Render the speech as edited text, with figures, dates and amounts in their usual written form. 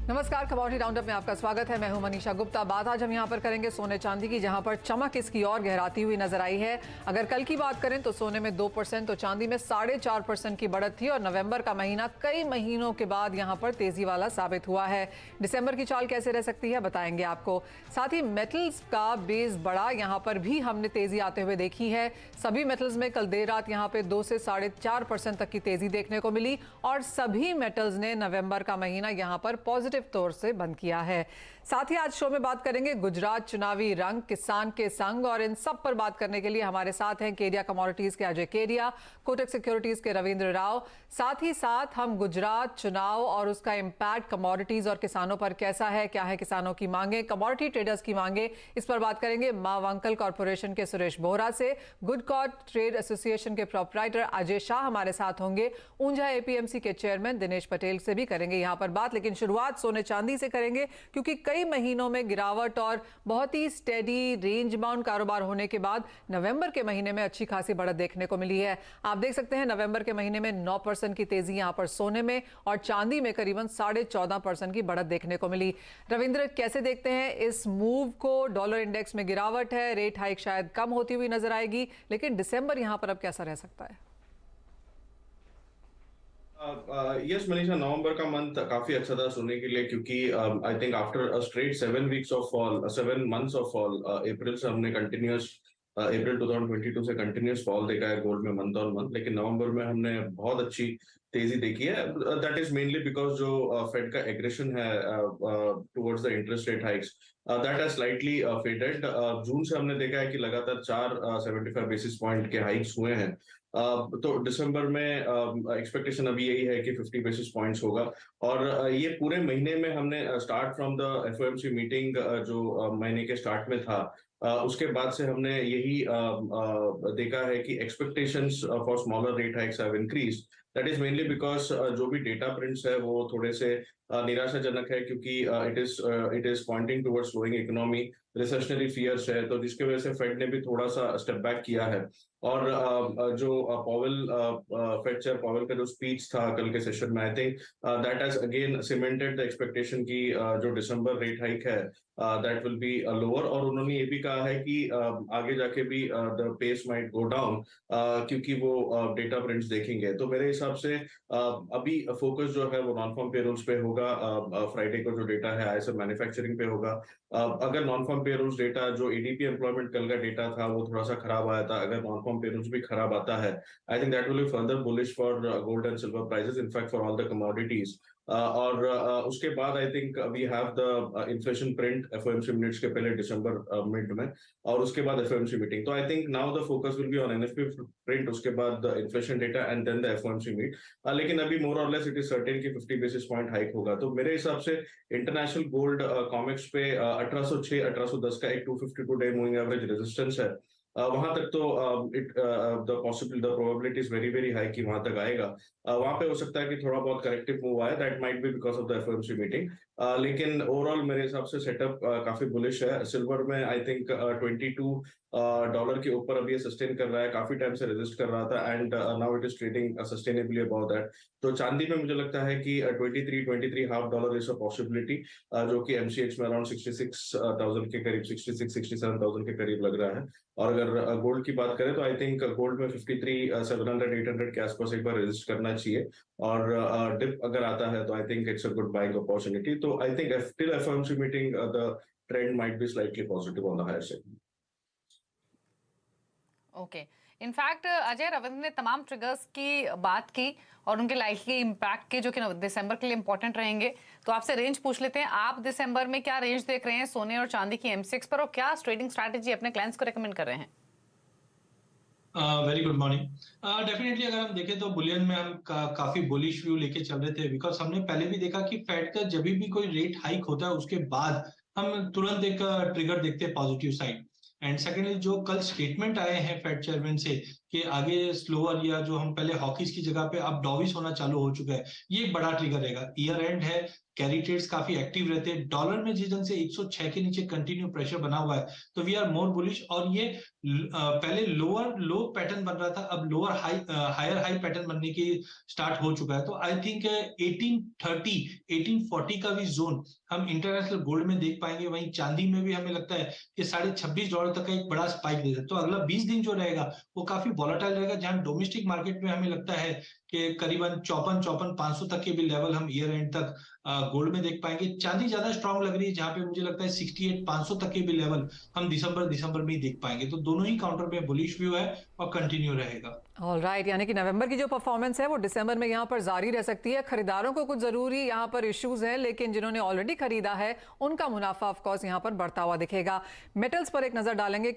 नमस्कार, commodity roundup में आपका स्वागत है। मैं हूं मनीषा गुप्ता। बात आज हम यहां पर करेंगे सोने चांदी की, जहां पर चमक इसकी और गहराती हुई नजर आई है। अगर कल की बात करें तो सोने में 2%, तो चांदी में 4.5% की बढ़त थी और नवंबर का महीना कई महीनों के बाद यहां पर तेजी वाला साबित हुआ है। दिसंबर की चाल कैसे रह सकती है बताएंगे आपको। साथ ही मेटल्स का बेस बढ़ा, यहां पर भी हमने तेजी आते हुए देखी है। सभी मेटल्स में कल देर रात यहां पे 2 से 4.5% तक की तेजी देखने को मिली और सभी मेटल्स ने नवंबर का महीना यहां पर पॉजिटिव तौर से बंद किया है। साथ ही आज शो में बात करेंगे गुजरात चुनावी रंग, किसान के संग, और इन सब पर बात करने के लिए हमारे साथ हैं केडिया कमोडिटीज के अजय केडिया, कोटक सिक्योरिटीज के रविंद्र राव। साथ ही साथ हम गुजरात चुनाव और उसका इंपैक्ट कमोडिटीज और किसानों पर कैसा है, क्या है किसानों की मांगे, कमोडिटी ट्रेडर्स की मांगे, इस पर बात करेंगे मावंकल कॉर्पोरेशन के सुरेश बोहरा से। गुडकॉर्प ट्रेड एसोसिएशन के प्रोपराइटर अजय शाह हमारे साथ होंगे। ऊंझा एपीएमसी के चेयरमैन दिनेश पटेल से भी करेंगे यहां पर बात। लेकिन शुरुआत सोने चांदी से करेंगे, क्योंकि कई महीनों में गिरावट और बहुत ही स्टेडी रेंज बाउंड कारोबार होने के बाद नवंबर के महीने में अच्छी खासी बढ़त देखने को मिली है। आप देख सकते हैं नवंबर के महीने में 9% की तेजी यहां पर सोने में और चांदी में करीबन 14.5% की बढ़त देखने को मिली। रविंद्र, कैसे देखते हैं इस मूव को? डॉलर इंडेक्स में गिरावट है, रेट हाइक शायद कम होती हुई नजर आएगी, लेकिन दिसंबर यहां पर अब कैसा रह सकता है? यस मनीषा, नवंबर का मंथ काफी अच्छा था सोने के लिए, क्योंकि I think after a straight 7 weeks of fall, 7 months of fall, अप्रैल से हमने कंटिन्यूस अप्रैल 2022 से कंटिन्यूस फॉल देखा है गोल्ड में मंथ ऑन मंथ। लेकिन नवंबर में हमने बहुत अच्छी तेजी देखी है। दैट इज मेनली बिकॉज जो फेड का एग्रेशन है towards the interest rate hikes, that has slightly faded. जून से हमने देखा है कि लगातार 75 बेसिस पॉइंट के हाइक्स हुए हैं। तो दिसंबर में एक्सपेक्टेशन अभी यही है कि 50 बेसिस पॉइंट्स होगा। और ये पूरे महीने में हमने start from the FOMC meeting जो महीने के स्टार्ट में था, उसके बाद से हमने यही देखा है कि expectations for smaller rate hikes have increased. That is mainly because जो भी डेटा प्रिंट्स है वो थोड़े से निराशाजनक है, क्योंकि it is pointing towards slowing economy, recessionary fears है, तो जिसकी वजह से फेड ने भी थोड़ा सा स्टेप बैक किया है। और जो फेड चेयर पॉवेल का जो स्पीच था कल के सेशन में, आई think that has again cemented the expectation की जो दिसंबर रेट हाइक है दैट विल बी लोअर। और उन्होंने ये भी कहा है कि आगे जाके भी the pace might go down, क्योंकि वो डेटा प्रिंट्स देखेंगे। तो मेरे हिसाब से अभी फोकस जो है वो नॉन फॉर्म पेरोल्स पे होगा। फ्राइडे को जो डेटा है आईएसएम मैन्युफैक्चरिंग पे होगा। अगर नॉन फॉर्म पेरोल्स डेटा, जो एडीपी एम्प्लॉयमेंट कल का डेटा था वो थोड़ा सा खराब आया था, अगर नॉन फॉर्म पेरोल्स भी खराब आता है, I think that will be further bullish for gold and silver prices, in fact for all the commodities. और उसके बाद I think we have the inflation print FOMC minutes के पहले दिसंबर मिड में, और उसके बाद एफओएमसी मीटिंग। तो I think now the focus will be on NFP print, उसके बाद the inflation data and then the FOMC meet. लेकिन अभी मोर और लेस इट इज सर्टेन कि 50 बेसिस पॉइंट हाइक होगा। तो मेरे हिसाब से इंटरनेशनल गोल्ड कॉमेक्स पे 1806 1810 का एक 252 डे मूविंग एवरेज रेजिस्टेंस है। वहां तक तो the probability is very very high कि वहां तक आएगा। वहां पे हो सकता है कि थोड़ा बहुत करेक्टिव मूव आए, that might be because of the FOMC meeting. लेकिन ओवरऑल मेरे हिसाब से सेटअप काफी बुलिश है। सिल्वर में आई थिंक $22 के ऊपर अभी ये सस्टेन कर रहा है, काफी टाइम से रेजिस्ट कर रहा था, and now it is trading sustainably about that. तो चांदी में मुझे लगता है कि 23 half dollar is a possibility, जो कि एमसीएक्स में अराउंड 66,000 के करीब, 67,000 के करीब लग रहा है। और अगर गोल्ड की बात करें तो आई थिंक गोल्ड में 53,700 800 के आसपास एक बार रेजिस्ट करना चाहिए। और डिप अगर आता है तो I think it's a good buying opportunity. तो I think till FOMC meeting the trend might be slightly positive on the higher side. Okay, in fact Ajay, Ravindra ने तमाम ट्रिगर्स की बात की और उनके लाइकली इम्पैक्ट के, जो कि दिसंबर के लिए इंपॉर्टेंट रहेंगे। तो आपसे रेंज पूछ लेते हैं, आप दिसंबर में क्या रेंज देख रहे हैं सोने और चांदी की एमसीएक्स पर, और क्या ट्रेडिंग स्ट्रैटेजी अपने क्लाइंट्स को रेकमेंड कर रहे हैं? Very good morning. डेफिनेटली अगर हम देखें तो बुलियन में हम काफी बुलिश व्यू लेके चल रहे थे, बिकॉज हमने पहले भी देखा कि फेड का जब भी कोई रेट हाइक होता है उसके बाद हम तुरंत एक ट्रिगर देखते हैं पॉजिटिव साइड। एंड सेकेंडली जो कल स्टेटमेंट आए हैं फेड चेयरमैन से कि आगे स्लोअर, या जो हम पहले हॉकीज की जगह पे अब डॉविश होना चालू हो चुका है, ये एक बड़ा ट्रिगर रहेगा। ईयर एंड है, कैरी ट्रेड्स काफी एक्टिव रहते हैं। डॉलर में जिस ढंग से 106 के नीचे कंटिन्यू प्रेशर बना हुआ है, तो वी आर मोर बुलिश। और ये पहले लोअर लो पैटर्न बन रहा था, अब लोअर हायर हाई पैटर्न बनने की स्टार्ट हो चुका है। तो आई थिंक 1830 1840 का भी जोन हम इंटरनेशनल गोल्ड में देख पाएंगे। वहीं चांदी में भी हमें लगता है कि $26.5 तक का एक बड़ा स्पाइक दे सकते हैं। तो अगला 20 दिन जो रहेगा वो काफी वॉलेटाइल रहेगा, जहां डोमेस्टिक मार्केट में हमें लगता है कि करीबन 54-500 तक के भी लेवल हम ईयर एंड तक गोल्ड में देख पाएंगे। चांदी ज्यादा स्ट्रांग लग रही है, जहां पे मुझे लगता है 68-500 तक के भी लेवल हम दिसंबर में ही देख पाएंगे। तो दोनों ही काउंटर में बुलिश व्यू है और कंटिन्यू रहेगा। ऑलराइट, यानी कि नवंबर की जो परफॉर्मेंस है वो दिसंबर में यहाँ पर जारी रह सकती है। खरीदारों को कुछ जरूरी यहाँ पर इश्यूज हैं, लेकिन जिन्होंने ऑलरेडी खरीदा है उनका मुनाफा ऑफ कोर्स यहाँ पर बढ़ता हुआ दिखेगा। मेटल्स पर एक नजर डालेंगे कि